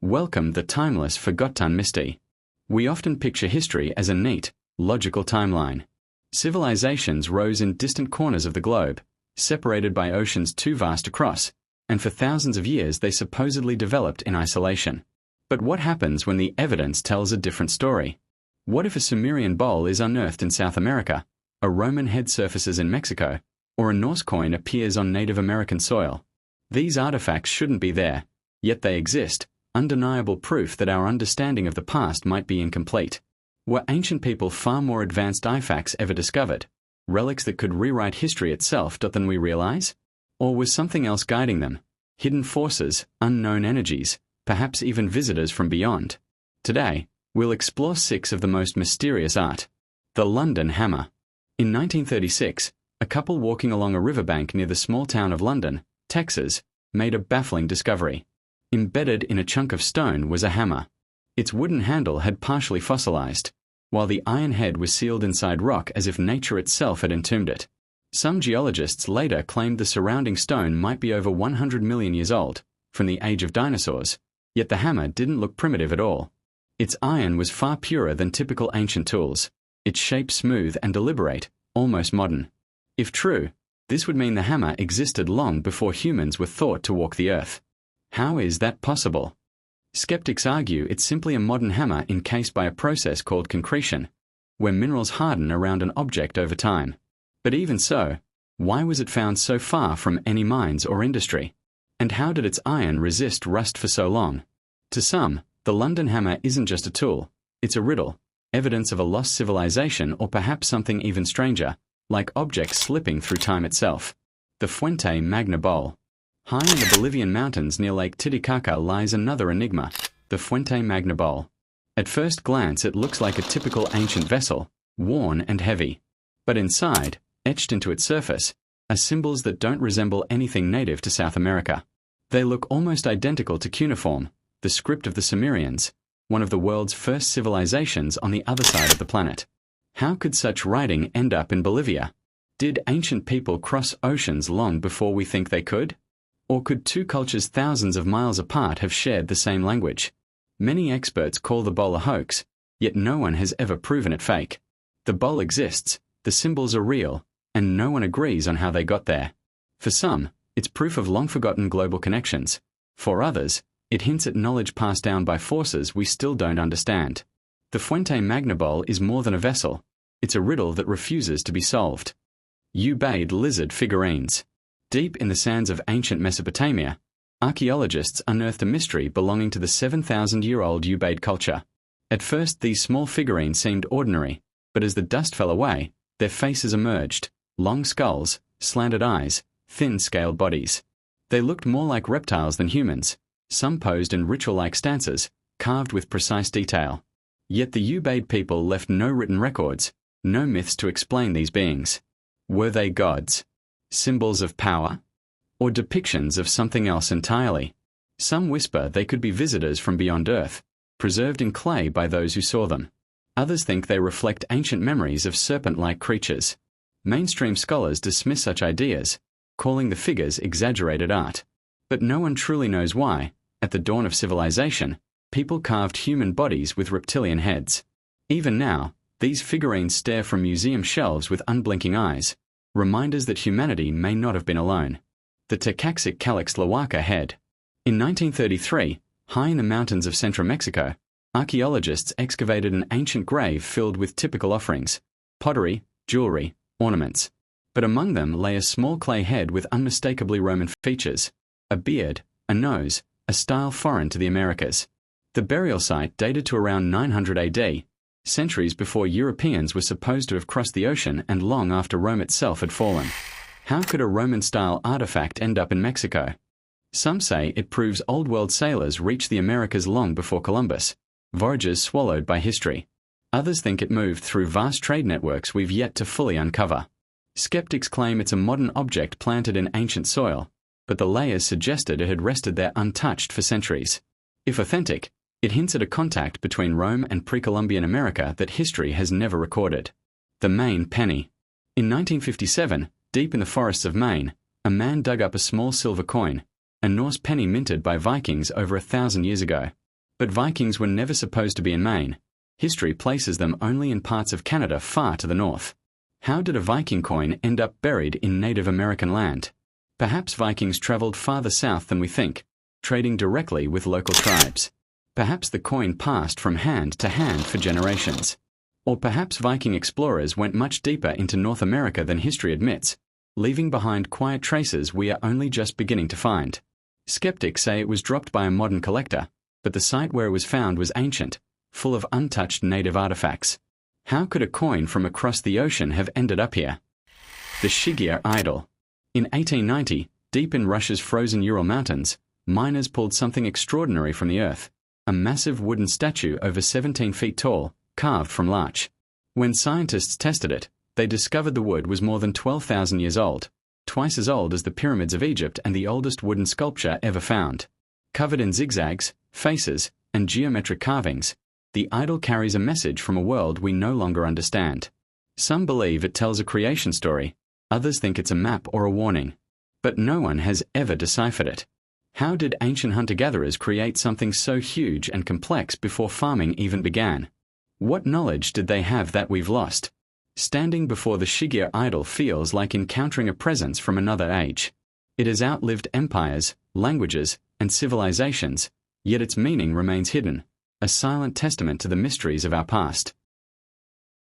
Welcome the timeless forgotten misty. We often picture history as a neat, logical timeline. Civilizations rose in distant corners of the globe, separated by oceans too vast to cross, and for thousands of years they supposedly developed in isolation. But what happens when the evidence tells a different story? What if a Sumerian bowl is unearthed in South America, a Roman head surfaces in Mexico, or a Norse coin appears on Native American soil? These artifacts shouldn't be there, yet they exist, undeniable proof that our understanding of the past might be incomplete. Were ancient people far more advanced artifacts ever discovered, relics that could rewrite history itself than we realize? Or was something else guiding them? Hidden forces, unknown energies, perhaps even visitors from beyond? Today, we'll explore 6 of the most mysterious art. The London Hammer. In 1936, a couple walking along a riverbank near the small town of London, Texas, made a baffling discovery. Embedded in a chunk of stone was a hammer. Its wooden handle had partially fossilized, while the iron head was sealed inside rock as if nature itself had entombed it. Some geologists later claimed the surrounding stone might be over 100 million years old, from the age of dinosaurs, yet the hammer didn't look primitive at all. Its iron was far purer than typical ancient tools, its shape smooth and deliberate, almost modern. If true, this would mean the hammer existed long before humans were thought to walk the earth. How is that possible? Skeptics argue it's simply a modern hammer encased by a process called concretion, where minerals harden around an object over time. But even so, why was it found so far from any mines or industry? And how did its iron resist rust for so long? To some, the London hammer isn't just a tool, it's a riddle, evidence of a lost civilization or perhaps something even stranger, like objects slipping through time itself. The Fuente Magna Bowl. High in the Bolivian mountains near Lake Titicaca lies another enigma, the Fuente Magna Bowl. At first glance it looks like a typical ancient vessel, worn and heavy. But inside, etched into its surface, are symbols that don't resemble anything native to South America. They look almost identical to cuneiform, the script of the Sumerians, one of the world's first civilizations on the other side of the planet. How could such writing end up in Bolivia? Did ancient people cross oceans long before we think they could? Or could 2 cultures thousands of miles apart have shared the same language? Many experts call the bowl a hoax, yet no one has ever proven it fake. The bowl exists, the symbols are real, and no one agrees on how they got there. For some, it's proof of long-forgotten global connections. For others, it hints at knowledge passed down by forces we still don't understand. The Fuente Magna Bowl is more than a vessel. It's a riddle that refuses to be solved. Ubaid Lizard Figurines. Deep in the sands of ancient Mesopotamia, archaeologists unearthed a mystery belonging to the 7,000-year-old Ubaid culture. At first, these small figurines seemed ordinary, but as the dust fell away, their faces emerged: long skulls, slanted eyes, thin scaled bodies. They looked more like reptiles than humans, some posed in ritual-like stances, carved with precise detail. Yet the Ubaid people left no written records, no myths to explain these beings. Were they gods? Symbols of power? Or depictions of something else entirely? Some whisper they could be visitors from beyond Earth, preserved in clay by those who saw them. Others think they reflect ancient memories of serpent-like creatures. Mainstream scholars dismiss such ideas, calling the figures exaggerated art. But no one truly knows why, at the dawn of civilization, people carved human bodies with reptilian heads. Even now, these figurines stare from museum shelves with unblinking eyes, reminders that humanity may not have been alone. The Tecaxic-Calixtlahuaca Head. In 1933, high in the mountains of central Mexico, archaeologists excavated an ancient grave filled with typical offerings: pottery, jewelry, ornaments. But among them lay a small clay head with unmistakably Roman features: a beard, a nose, a style foreign to the Americas. The burial site dated to around 900 AD, centuries before Europeans were supposed to have crossed the ocean and long after Rome itself had fallen. How could a Roman-style artifact end up in Mexico? Some say it proves Old World sailors reached the Americas long before Columbus, voyages swallowed by history. Others think it moved through vast trade networks we've yet to fully uncover. Skeptics claim it's a modern object planted in ancient soil, but the layers suggested it had rested there untouched for centuries. If authentic, it hints at a contact between Rome and pre-Columbian America that history has never recorded. The Maine Penny. In 1957, deep in the forests of Maine, a man dug up a small silver coin, a Norse penny minted by Vikings over 1,000 years ago. But Vikings were never supposed to be in Maine. History places them only in parts of Canada far to the north. How did a Viking coin end up buried in Native American land? Perhaps Vikings traveled farther south than we think, trading directly with local tribes. Perhaps the coin passed from hand to hand for generations. Or perhaps Viking explorers went much deeper into North America than history admits, leaving behind quiet traces we are only just beginning to find. Skeptics say it was dropped by a modern collector, but the site where it was found was ancient, full of untouched native artifacts. How could a coin from across the ocean have ended up here? The Shigir Idol. In 1890, deep in Russia's frozen Ural Mountains, miners pulled something extraordinary from the earth, a massive wooden statue over 17 feet tall, carved from larch. When scientists tested it, they discovered the wood was more than 12,000 years old, twice as old as the pyramids of Egypt and the oldest wooden sculpture ever found. Covered in zigzags, faces, and geometric carvings, the idol carries a message from a world we no longer understand. Some believe it tells a creation story, others think it's a map or a warning. But no one has ever deciphered it. How did ancient hunter-gatherers create something so huge and complex before farming even began? What knowledge did they have that we've lost? Standing before the Shigir idol feels like encountering a presence from another age. It has outlived empires, languages, and civilizations, yet its meaning remains hidden, a silent testament to the mysteries of our past.